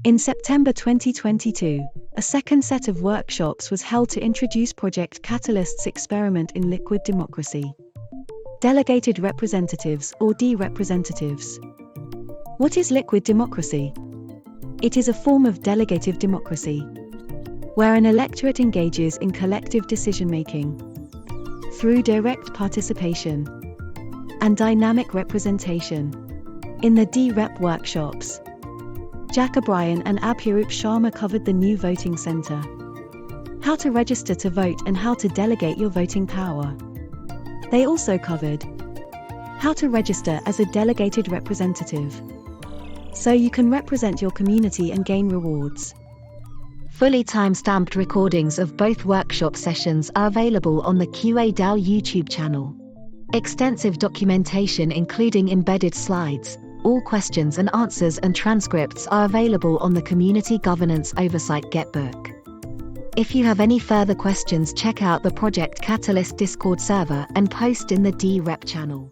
In September 2022, a second set of workshops was held to introduce Project Catalyst's experiment in liquid democracy. Delegated representatives, or D-representatives. What is liquid democracy? It is a form of delegative democracy, where an electorate engages in collective decision-making through direct participation and dynamic representation. In the DRep workshops, Jack O'Brien and Abhirup Sharma covered the new voting center, how to register to vote and how to delegate your voting power. They also covered how to register as a delegated representative, so you can represent your community and gain rewards. Fully time-stamped recordings of both workshop sessions are available on the QA-DAO YouTube channel. Extensive documentation including embedded slides, all questions and answers and transcripts are available on the Community Governance Oversight Getbook. If you have any further questions, check out the Project Catalyst Discord server and post in the DRep channel.